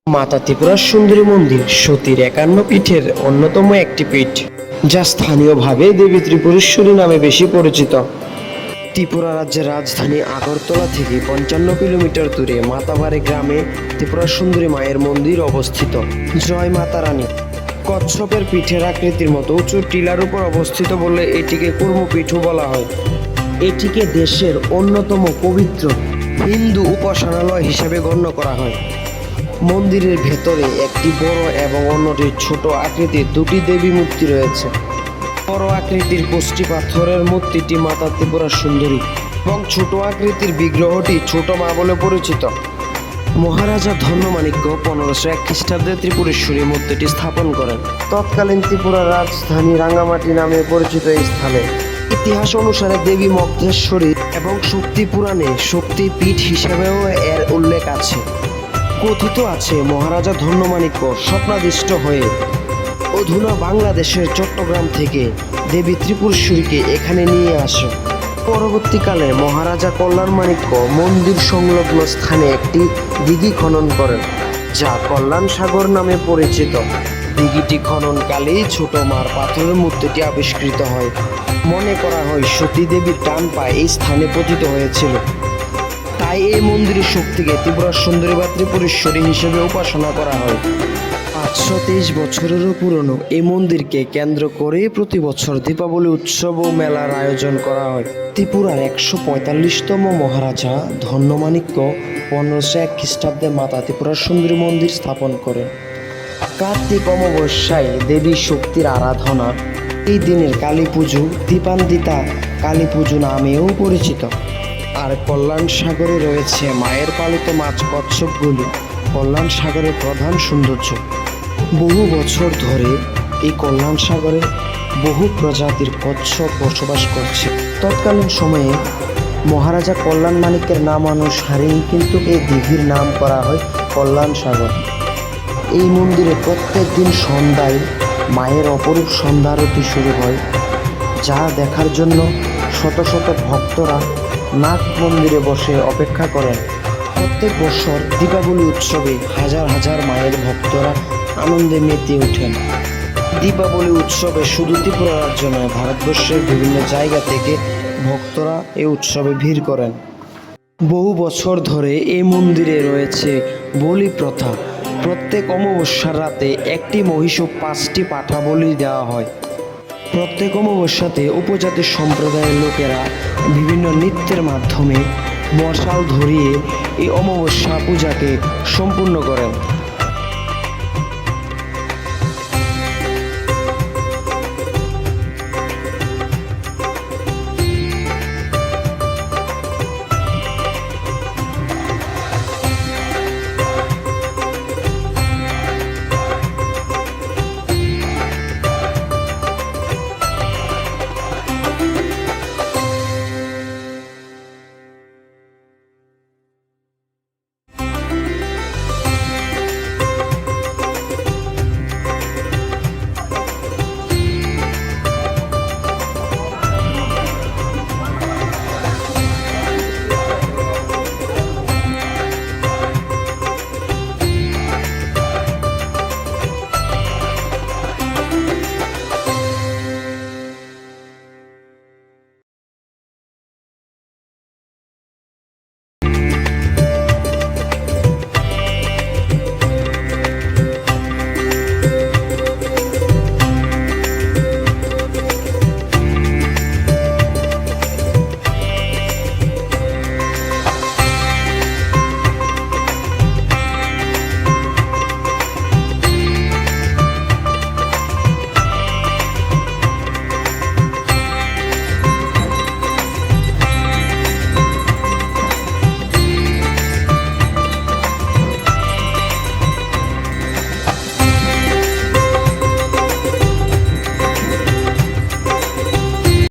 মাতা ত্রিপুরার সুন্দরী মন্দির সতীর ৫১ পীঠের অন্যতম একটি পীঠ, যা স্থানীয়ভাবে দেবী ত্রিপুরেশ্বরী নামে বেশি পরিচিত। ত্রিপুরা রাজ্যের রাজধানী আগরতলা থেকে ৫৫ কিলোমিটার দূরে মাতাবাড়ি গ্রামে ত্রিপুরা সুন্দরী মায়ের মন্দির অবস্থিত। জয় মাতা রানী। কচ্ছপের পিঠের আকৃতির মতো উঁচু টিলার উপর অবস্থিত বলে এটিকে কুর্মপীঠও বলা হয়। এটিকে দেশের অন্যতম পবিত্র হিন্দু উপাসনালয় হিসেবে গণ্য করা হয়। মন্দিরের ভেতরে একটি বড় এবং অন্যটি ছোট আকৃতির দুটি দেবী মূর্তি রয়েছে। বড় আকৃতির কোষ্ঠী পাথরের মূর্তিটি মাতা ত্রিপুরা সুন্দরী এবং ছোট আকৃতির বিগ্রহটি ছোট মা বলে পরিচিত। মহারাজা ধন্যমাণিক্য ১৫০১ খ্রিস্টাব্দে ত্রিপুরেশ্বরী মূর্তিটি স্থাপন করেন। তৎকালীন ত্রিপুরার রাজধানী রাঙ্গামাটি নামে পরিচিত এই স্থানে ইতিহাস অনুসারে দেবী মগ্ধেশ্বরী এবং শক্তি পুরাণে শক্তিপীঠ হিসেবেও এর উল্লেখ আছে। কথিত আছে মহারাজা ধন্যমাণিক্য স্বপ্নাদিষ্ট হয়ে অধুনা বাংলাদেশের চট্টগ্রাম থেকে দেবী ত্রিপুরেশ্বরীকে এখানে নিয়ে আসে। পরবর্তীকালে মহারাজা কল্যাণমাণিক্য মন্দির সংলগ্ন স্থানে একটি দিঘি খনন করেন, যা কল্যাণ সাগর নামে পরিচিত। দিঘিটি খননকালেই ছোট মার পাথরের মূর্তিটি আবিষ্কৃত হয়। মনে করা হয় সতী দেবীর ডান পায়ে এই স্থানে পতিত হয়েছিল। তাই এই মন্দিরের শক্তিকে ত্রিপুরা সুন্দরী বা ত্রিপুরেশ্বরী হিসেবে উপাসনা করা হয়। ৫২৩ বছরেরও পুরনো এই মন্দিরকে কেন্দ্র করে প্রতি বছর দীপাবলি উৎসব ও মেলার আয়োজন করা হয়। ত্রিপুরার ১৪৫তম মহারাজা ধন্যমাণিক্য ১৫০১ খ্রিস্টাব্দে মাতা ত্রিপুরা সুন্দরী মন্দির স্থাপন করেন। কার্তিক অমাবস্যায় দেবী শক্তির আরাধনা এই দিনের কালী পুজো দীপান্বিতা কালী পুজো নামেও পরিচিত। আর কল্যাণ সাগরে রয়েছে মায়ের পালিত মাছ কচ্ছপগুলি কল্যাণ সাগরের প্রধান সৌন্দর্য। বহু বছর ধরে এই কল্যাণ সাগরে বহু প্রজাতির কচ্ছপ বসবাস করছে। তৎকালীন সময়ে মহারাজা কল্যাণ মাণিক্যের নাম অনুসারেই কিন্তু এই দিঘির নাম করা হয় কল্যাণ সাগর। এই মন্দিরে প্রত্যেক দিন সন্ধ্যায় মায়ের অপরূপ সন্ধ্যারতি শুরু হয়, যা দেখার জন্য শত শত ভক্তরা নাগ মন্দিরে বসে অপেক্ষা করেন। প্রত্যেক বছর দীপাবলি উৎসবে হাজার হাজার মায়ের ভক্তরা আনন্দে মেতে ওঠেন। দীপাবলি উৎসবে শুধু ত্রিপুরা রাজ্য নয়, ভারতবর্ষের বিভিন্ন জায়গা থেকে ভক্তরা এই উৎসবে ভিড় করেন। বহু বছর ধরে এই মন্দিরে রয়েছে বলি প্রথা। প্রত্যেক অমাবস্যার রাতে একটি মহিষ ও ৫টি পাঠা বলি দেওয়া হয়। প্রত্যেক অমাবস্যাতে উপজাতি সম্প্রদায়ের লোকেরা বিভিন্ন নৃত্যের মাধ্যমে মশাল ধরিয়ে এই অমাবস্যা পূজাকে সম্পূর্ণ করেন।